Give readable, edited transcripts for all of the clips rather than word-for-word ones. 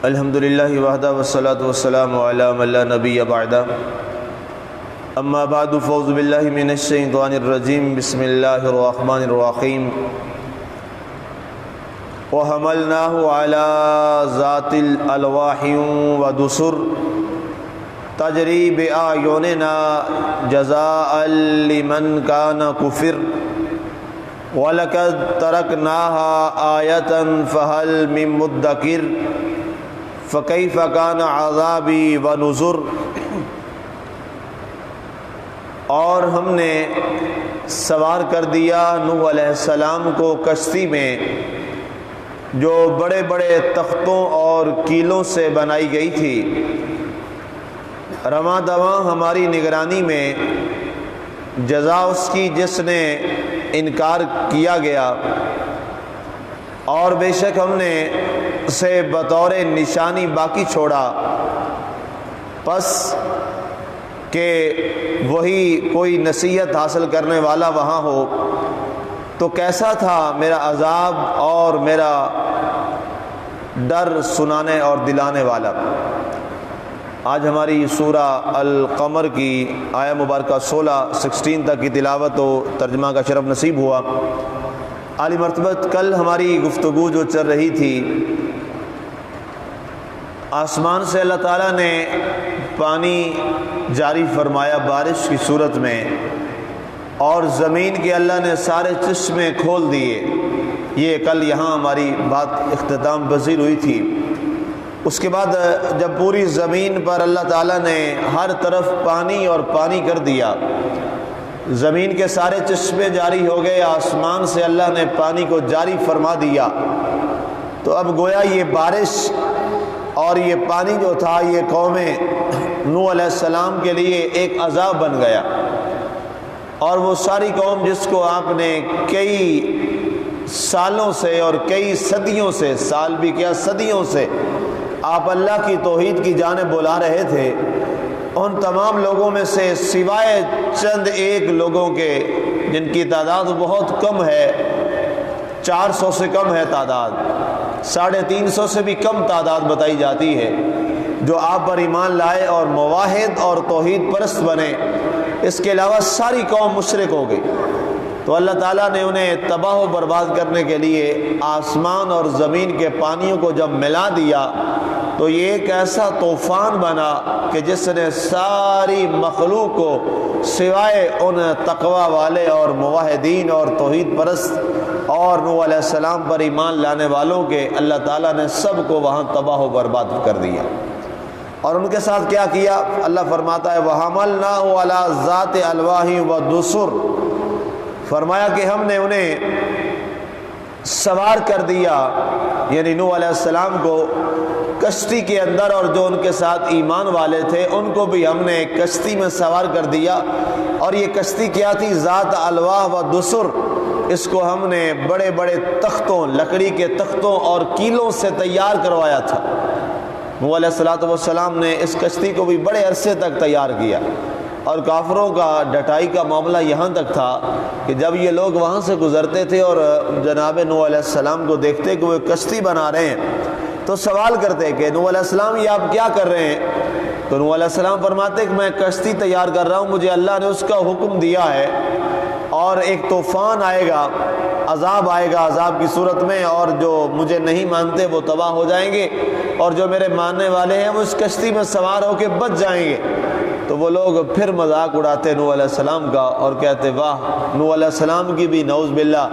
الحمدللہ وحدہ والصلاة والسلام علی من لا نبی بعدہ اما بعد فاعوذ باللہ من الشیطان الرجیم بسم اللہ الرحمن الرحیم وحملناہ علی ذات الالواح ودسر تجری بأعیننا جزاء لمن کان کفر وَلَقَدْ تَرَكْنَاهَا آیَةً فَهَلْ مِن مُدَّکِرٍ فَكَيْفَ كَانَ عَذَابِي وَنُذُرِ۔ اور ہم نے سوار کر دیا نوح علیہ السلام کو کشتی میں جو بڑے بڑے تختوں اور کیلوں سے بنائی گئی تھی، رواں دواں ہماری نگرانی میں، جزا اس کی جس نے انکار کیا گیا، اور بے شک ہم نے اسے بطور نشانی باقی چھوڑا، پس کہ وہی کوئی نصیحت حاصل کرنے والا وہاں ہو تو کیسا تھا میرا عذاب اور میرا ڈر سنانے اور دلانے والا۔ آج ہماری سورہ القمر کی آیہ مبارکہ 16 تک کی تلاوت و ترجمہ کا شرف نصیب ہوا۔ عالی مرتبت کل ہماری گفتگو جو چل رہی تھی، آسمان سے اللہ تعالیٰ نے پانی جاری فرمایا بارش کی صورت میں، اور زمین کے اللہ نے سارے چشمے کھول دیے۔ یہ کل یہاں ہماری بات اختتام پذیر ہوئی تھی۔ اس کے بعد جب پوری زمین پر اللہ تعالیٰ نے ہر طرف پانی اور پانی کر دیا، زمین کے سارے چشمے جاری ہو گئے، آسمان سے اللہ نے پانی کو جاری فرما دیا، تو اب گویا یہ بارش اور یہ پانی جو تھا یہ قوم نوح علیہ السلام کے لیے ایک عذاب بن گیا۔ اور وہ ساری قوم جس کو آپ نے کئی سالوں سے اور کئی صدیوں سے، سال بھی کیا صدیوں سے آپ اللہ کی توحید کی جانب بلا رہے تھے، ان تمام لوگوں میں سے سوائے چند ایک لوگوں کے جن کی تعداد بہت کم ہے، 400 سے کم ہے تعداد، 350 سے بھی کم تعداد بتائی جاتی ہے، جو آپ پر ایمان لائے اور موحد اور توحید پرست بنے، اس کے علاوہ ساری قوم مشرک ہو گئی۔ تو اللہ تعالیٰ نے انہیں تباہ و برباد کرنے کے لیے آسمان اور زمین کے پانیوں کو جب ملا دیا تو یہ ایک ایسا طوفان بنا کہ جس نے ساری مخلوق کو سوائے ان تقوی والے اور موحدین اور توحید پرست اور نوح علیہ السلام پر ایمان لانے والوں کے، اللہ تعالیٰ نے سب کو وہاں تباہ و برباد کر دیا۔ اور ان کے ساتھ کیا کیا؟ اللہ فرماتا ہے وَحَمَلْنَاهُ عَلَى ذَاتِ أَلْوَاحٍ وَدُسُرٍ، فرمایا کہ ہم نے انہیں سوار کر دیا، یعنی نوح علیہ السلام کو کشتی کے اندر، اور جو ان کے ساتھ ایمان والے تھے ان کو بھی ہم نے کشتی میں سوار کر دیا۔ اور یہ کشتی کیا تھی؟ ذات الواح و دسر، اس کو ہم نے بڑے بڑے تختوں، لکڑی کے تختوں اور کیلوں سے تیار کروایا تھا۔ نوح علیہ السلام نے اس کشتی کو بھی بڑے عرصے تک تیار کیا، اور کافروں کا ڈٹائی کا معاملہ یہاں تک تھا کہ جب یہ لوگ وہاں سے گزرتے تھے اور جناب نوح علیہ السلام کو دیکھتے کہ وہ کشتی بنا رہے ہیں تو سوال کرتے کہ نوح علیہ السلام یہ آپ کیا کر رہے ہیں؟ تو نوح علیہ السلام فرماتے کہ میں کشتی تیار کر رہا ہوں، مجھے اللہ نے اس کا حکم دیا ہے، اور ایک طوفان آئے گا، عذاب آئے گا عذاب کی صورت میں، اور جو مجھے نہیں مانتے وہ تباہ ہو جائیں گے، اور جو میرے ماننے والے ہیں وہ اس کشتی میں سوار ہو کے بچ جائیں گے۔ تو وہ لوگ پھر مذاق اڑاتے نوح علیہ السلام کا اور کہتے واہ، نوح علیہ السلام کی بھی نعوذ باللہ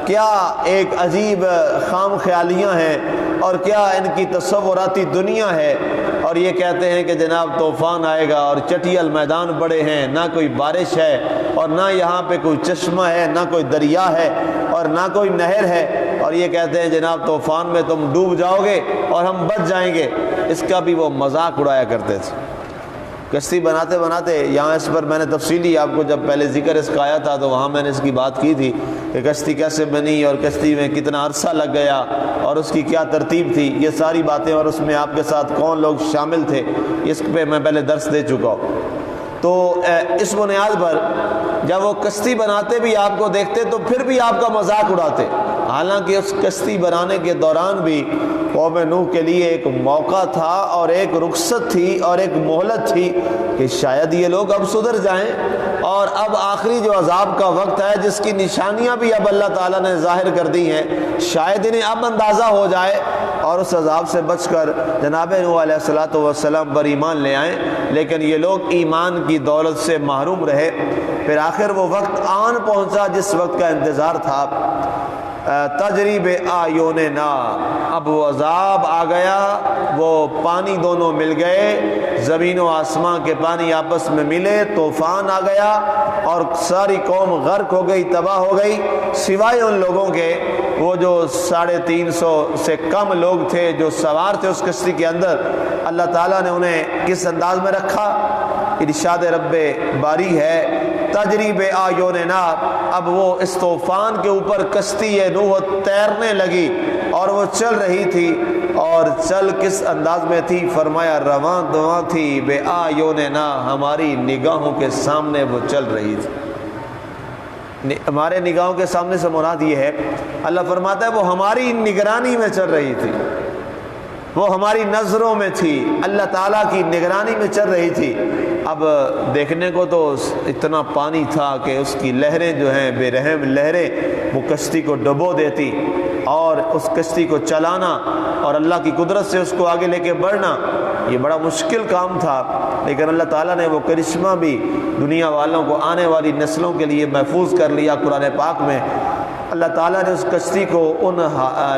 کیا ایک عجیب خام خیالیاں ہیں، اور کیا ان کی تصوراتی دنیا ہے، اور یہ کہتے ہیں کہ جناب طوفان آئے گا اور چٹیل میدان پڑے ہیں، نہ کوئی بارش ہے اور نہ یہاں پہ کوئی چشمہ ہے، نہ کوئی دریا ہے اور نہ کوئی نہر ہے، اور یہ کہتے ہیں جناب طوفان میں تم ڈوب جاؤ گے اور ہم بچ جائیں گے۔ اس کا بھی وہ مذاق اڑایا کرتے تھے۔ کشتی بناتے بناتے، یہاں اس پر میں نے تفصیلی آپ کو جب پہلے ذکر اس کا آیا تھا تو وہاں میں نے اس کی بات کی تھی کہ کشتی کیسے بنی اور کشتی میں کتنا عرصہ لگ گیا اور اس کی کیا ترتیب تھی، یہ ساری باتیں، اور اس میں آپ کے ساتھ کون لوگ شامل تھے، اس پہ میں پہلے درس دے چکا ہوں۔ تو اس بنیاد پر جب وہ کشتی بناتے بھی آپ کو دیکھتے تو پھر بھی آپ کا مذاق اڑاتے، حالانکہ اس کشتی بنانے کے دوران بھی قوم نوح کے لیے ایک موقع تھا اور ایک رخصت تھی اور ایک مہلت تھی کہ شاید یہ لوگ اب سدھر جائیں، اور اب آخری جو عذاب کا وقت ہے جس کی نشانیاں بھی اب اللہ تعالیٰ نے ظاہر کر دی ہیں، شاید انہیں اب اندازہ ہو جائے اور اس عذاب سے بچ کر جناب نوح علیہ السلام پر ایمان لے آئیں، لیکن یہ لوگ ایمان کی دولت سے محروم رہے۔ پھر آخر وہ وقت آن پہنچا جس وقت کا انتظار تھا، تجریب اعیننا، اب وہ عذاب آ گیا، وہ پانی دونوں مل گئے، زمین و آسمان کے پانی آپس میں ملے، طوفان آ گیا اور ساری قوم غرق ہو گئی، تباہ ہو گئی، سوائے ان لوگوں کے وہ جو 350 سے کم لوگ تھے جو سوار تھے اس کشتی کے اندر۔ اللہ تعالیٰ نے انہیں کس انداز میں رکھا؟ ارشاد رب باری ہے تجریب اعیننا، اب وہ اس طوفان کے اوپر کشتی نوح تیرنے لگی اور وہ چل رہی تھی، اور چل کس انداز میں تھی؟ فرمایا رواں دواں تھی، بے اعیننا، ہماری نگاہوں کے سامنے وہ چل رہی تھی۔ ہمارے نگاہوں کے سامنے سے مراد یہ ہے، اللہ فرماتا ہے وہ ہماری نگرانی میں چل رہی تھی، وہ ہماری نظروں میں تھی، اللہ تعالیٰ کی نگرانی میں چل رہی تھی۔ اب دیکھنے کو تو اتنا پانی تھا کہ اس کی لہریں جو ہیں بے رحم لہریں وہ کشتی کو ڈبو دیتی، اور اس کشتی کو چلانا اور اللہ کی قدرت سے اس کو آگے لے کے بڑھنا یہ بڑا مشکل کام تھا، لیکن اللہ تعالیٰ نے وہ کرشمہ بھی دنیا والوں کو، آنے والی نسلوں کے لیے محفوظ کر لیا۔ قرآن پاک میں اللہ تعالیٰ نے اس کشتی کو ان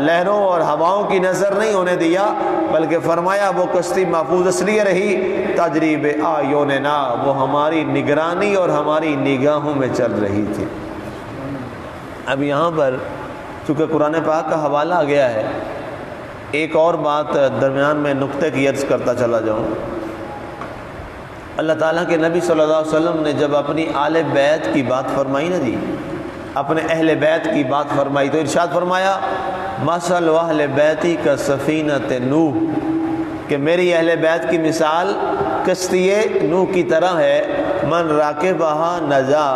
لہروں اور ہواؤں کی نظر نہیں ہونے دیا، بلکہ فرمایا وہ کشتی محفوظ اس لیے رہی تجریب اعیننا، وہ ہماری نگرانی اور ہماری نگاہوں میں چل رہی تھی۔ اب یہاں پر چونکہ قرآن پاک کا حوالہ آ گیا ہے، ایک اور بات درمیان میں نقطے کی عرض کرتا چلا جاؤں۔ اللہ تعالیٰ کے نبی صلی اللہ علیہ وسلم نے جب اپنی آل بیت کی بات فرمائی نا جی، اپنے اہل بیت کی بات فرمائی تو ارشاد فرمایا مثل اہل بیتی کا سفینۃ نوح، کہ میری اہل بیت کی مثال کشتی نوح کی طرح ہے، من راکبہا نجا،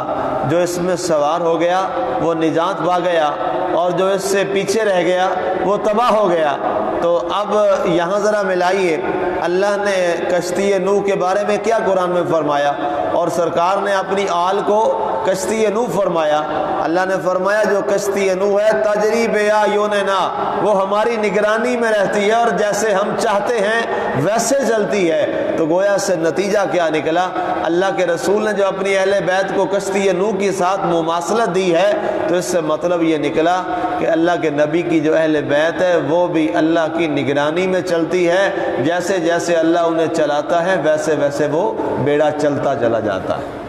جو اس میں سوار ہو گیا وہ نجات پا گیا، اور جو اس سے پیچھے رہ گیا وہ تباہ ہو گیا۔ تو اب یہاں ذرا ملائیے، اللہ نے کشتی نوح کے بارے میں کیا قرآن میں فرمایا، اور سرکار نے اپنی آل کو کشتی نوح فرمایا۔ اللہ نے فرمایا جو کشتی نوح ہے تجری بِأَعْيُنِنَا، وہ ہماری نگرانی میں رہتی ہے اور جیسے ہم چاہتے ہیں ویسے چلتی ہے۔ تو گویا سے نتیجہ کیا نکلا؟ اللہ کے رسول نے جو اپنی اہل بیت کو کشتی نوح کے ساتھ مماثلت دی ہے، تو اس سے مطلب یہ نکلا کہ اللہ کے نبی کی جو اہل بیت ہے وہ بھی اللہ کی نگرانی میں چلتی ہے، جیسے جیسے اللہ انہیں چلاتا ہے ویسے ویسے وہ بیڑا چلتا چلا جاتا ہے۔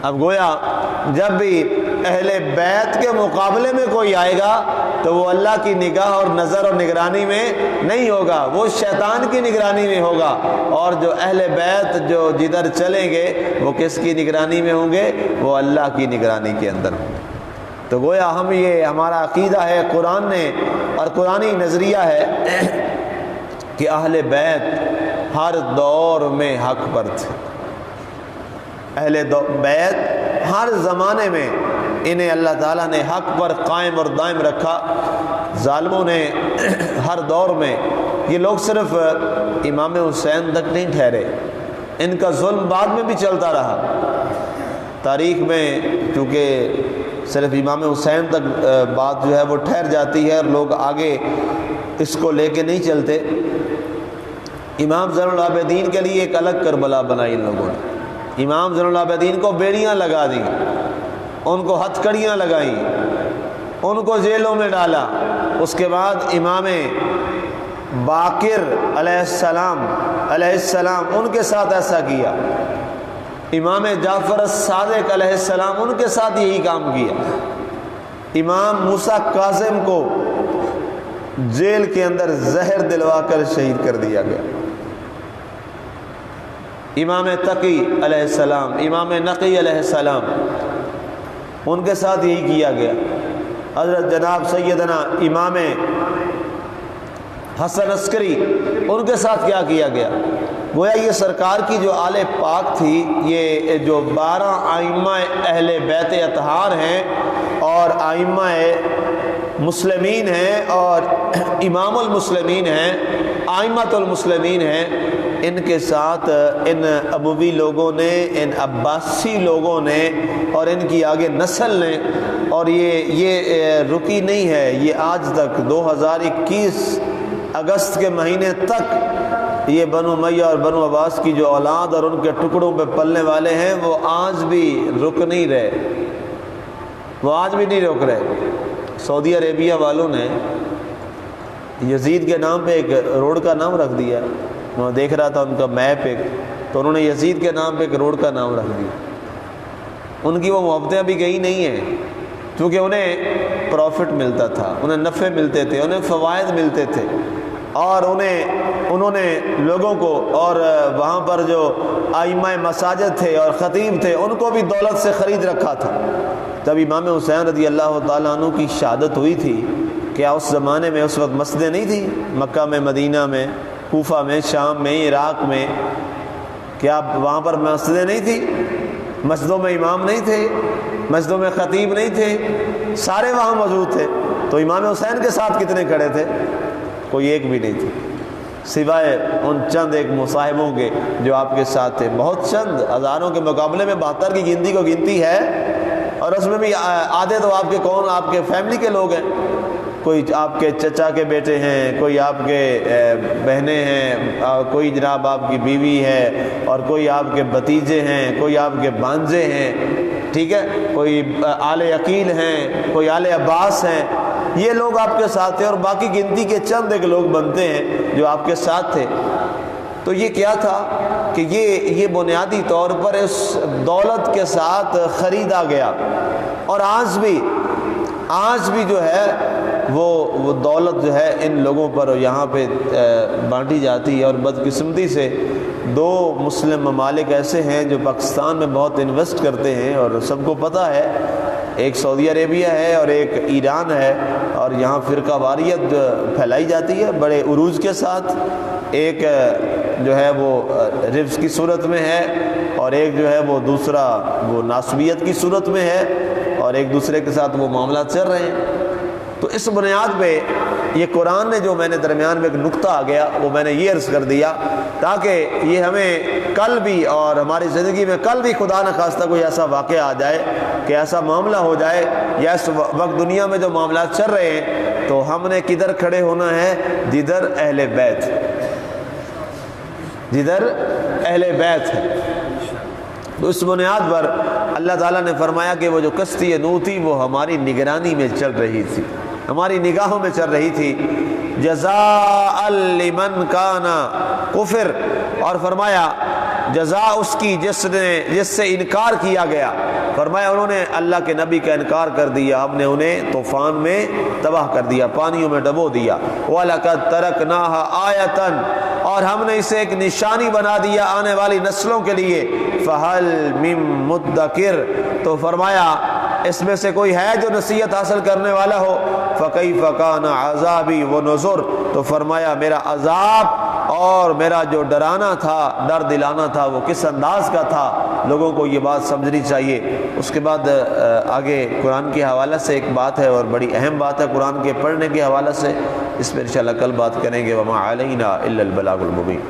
اب گویا جب بھی اہل بیت کے مقابلے میں کوئی آئے گا تو وہ اللہ کی نگاہ اور نظر اور نگرانی میں نہیں ہوگا، وہ شیطان کی نگرانی میں ہوگا، اور جو اہل بیت جو جدھر چلیں گے وہ کس کی نگرانی میں ہوں گے؟ وہ اللہ کی نگرانی کے اندر ہوں گے۔ تو گویا ہم یہ ہمارا عقیدہ ہے، قرآن نے اور قرآنی نظریہ ہے کہ اہل بیت ہر دور میں حق پر تھے۔ اہل بیت ہر زمانے میں انہیں اللہ تعالیٰ نے حق پر قائم اور دائم رکھا۔ ظالموں نے ہر دور میں، یہ لوگ صرف امام حسین تک نہیں ٹھہرے، ان کا ظلم بعد میں بھی چلتا رہا۔ تاریخ میں چونکہ صرف امام حسین تک بات جو ہے وہ ٹھہر جاتی ہے اور لوگ آگے اس کو لے کے نہیں چلتے، امام زین العابدین کے لیے ایک الگ کربلا بنائی ان لوگوں نے۔ امام زین العابدین کو بیڑیاں لگا دیں، ان کو ہتھ کڑیاں لگائیں، ان کو جیلوں میں ڈالا۔ اس کے بعد امام باقر علیہ السلام ان کے ساتھ ایسا کیا، امام جعفر الصادق علیہ السلام ان کے ساتھ یہی کام کیا، امام موسیٰ کاظم کو جیل کے اندر زہر دلوا کر شہید کر دیا گیا، امام تقی علیہ السلام، امام نقی علیہ السلام ان کے ساتھ یہی کیا گیا۔ حضرت جناب سیدنا امام حسن عسکری ان کے ساتھ کیا گیا؟ گویا یہ سرکار کی جو آل پاک تھی، یہ جو 12 ائمہ اہل بیت اطہار ہیں اور ائمہ مسلمین ہیں اور امام المسلمین ہیں، ائمۃ المسلمین ہیں، ان کے ساتھ ان اموی لوگوں نے، ان عباسی لوگوں نے اور ان کی آگے نسل نے، اور یہ رکی نہیں ہے، یہ آج تک 2021 اگست کے مہینے تک یہ بنو امیہ اور بنو عباس کی جو اولاد اور ان کے ٹکڑوں پہ پلنے والے ہیں وہ آج بھی رک نہیں رہے، وہ آج بھی نہیں رک رہے۔ سعودی عربیہ والوں نے یزید کے نام پہ ایک روڈ کا نام رکھ دیا، میں دیکھ رہا تھا ان کا میپ ایک، تو انہوں نے یزید کے نام پہ ایک روڈ کا نام رکھ دیا۔ ان کی وہ محبتیں ابھی گئی نہیں ہیں، کیونکہ انہیں پروفٹ ملتا تھا، انہیں نفع ملتے تھے، انہیں فوائد ملتے تھے، اور انہوں نے لوگوں کو، اور وہاں پر جو ائمہ مساجد تھے اور خطیب تھے ان کو بھی دولت سے خرید رکھا تھا۔ جب امام حسین رضی اللہ تعالیٰ عنہ کی شہادت ہوئی تھی، کیا اس زمانے میں اس وقت مسجدیں نہیں تھیں؟ مکہ میں، مدینہ میں، کوفہ میں، شام میں، عراق میں، کیا وہاں پر مسجدیں نہیں تھیں؟ مسجدوں میں امام نہیں تھے، مسجدوں میں خطیب نہیں تھے، سارے وہاں موجود تھے۔ تو امام حسین کے ساتھ کتنے کھڑے تھے؟ کوئی ایک بھی نہیں تھے، سوائے ان چند ایک مصاحبوں کے جو آپ کے ساتھ تھے، بہت چند، ہزاروں کے مقابلے میں 72 کی گنتی کو گنتی ہے، اور اس میں بھی آدھے تو آپ کے کون، آپ کے فیملی کے لوگ ہیں، کوئی آپ کے چچا کے بیٹے ہیں، کوئی آپ کے بہنیں ہیں، کوئی جناب آپ کی بیوی ہے، اور کوئی آپ کے بھتیجے ہیں، کوئی آپ کے بھانجے ہیں، ٹھیک ہے، کوئی آل عقیل ہیں، کوئی آل عباس ہیں، یہ لوگ آپ کے ساتھ تھے، اور باقی گنتی کے چند ایک لوگ بنتے ہیں جو آپ کے ساتھ تھے۔ تو یہ کیا تھا کہ یہ بنیادی طور پر اس دولت کے ساتھ خریدا گیا، اور آج بھی جو ہے وہ دولت جو ہے ان لوگوں پر یہاں پہ بانٹی جاتی ہے۔ اور بدقسمتی سے 2 مسلم ممالک ایسے ہیں جو پاکستان میں بہت انویسٹ کرتے ہیں، اور سب کو پتہ ہے، ایک سعودی عربیہ ہے اور ایک ایران ہے، اور یہاں فرقہ واریت پھیلائی جاتی ہے بڑے عروج کے ساتھ۔ ایک جو ہے وہ رفض کی صورت میں ہے، اور ایک جو ہے وہ دوسرا وہ ناسبیت کی صورت میں ہے، اور ایک دوسرے کے ساتھ وہ معاملات چل رہے ہیں۔ تو اس بنیاد پہ یہ قرآن نے جو میں نے درمیان میں ایک نقطہ آ گیا وہ میں نے یہ عرض کر دیا، تاکہ یہ ہمیں کل بھی اور ہماری زندگی میں کل بھی خدا نہ خواستہ کوئی ایسا واقعہ آ جائے کہ ایسا معاملہ ہو جائے، یا اس وقت دنیا میں جو معاملات چل رہے ہیں تو ہم نے کدھر کھڑے ہونا ہے؟ جدھر اہل بیت ہے۔ تو اس بنیاد پر اللہ تعالیٰ نے فرمایا کہ وہ جو کشتی نوح تھی وہ ہماری نگرانی میں چل رہی تھی، ہماری نگاہوں میں چل رہی تھی، جزاء لمن کان کفر، اور فرمایا جزا اس کی جس سے انکار کیا گیا، فرمایا انہوں نے اللہ کے نبی کا انکار کر دیا، ہم نے انہیں طوفان میں تباہ کر دیا، پانیوں میں ڈبو دیا۔ وَلَقَدْ تَرَكْنَاهَا آیَةً، اور ہم نے اسے ایک نشانی بنا دیا آنے والی نسلوں کے لیے، فَهَلْ مِن مُدَّكِرٍ، تو فرمایا اس میں سے کوئی ہے جو نصیحت حاصل کرنے والا ہو؟ فَكَيْفَ كَانَ عَذَابِي وَنُذُرِ، تو فرمایا میرا عذاب اور میرا جو ڈرانا تھا، ڈر دلانا تھا، وہ کس انداز کا تھا، لوگوں کو یہ بات سمجھنی چاہیے۔ اس کے بعد آگے قرآن کے حوالے سے ایک بات ہے، اور بڑی اہم بات ہے قرآن کے پڑھنے کے حوالے سے، اس پہ انشاءاللہ کل بات کریں گے۔ وَمَا عَلَيْنَا إِلَّا الْبَلَاغُ الْمُبِينُ۔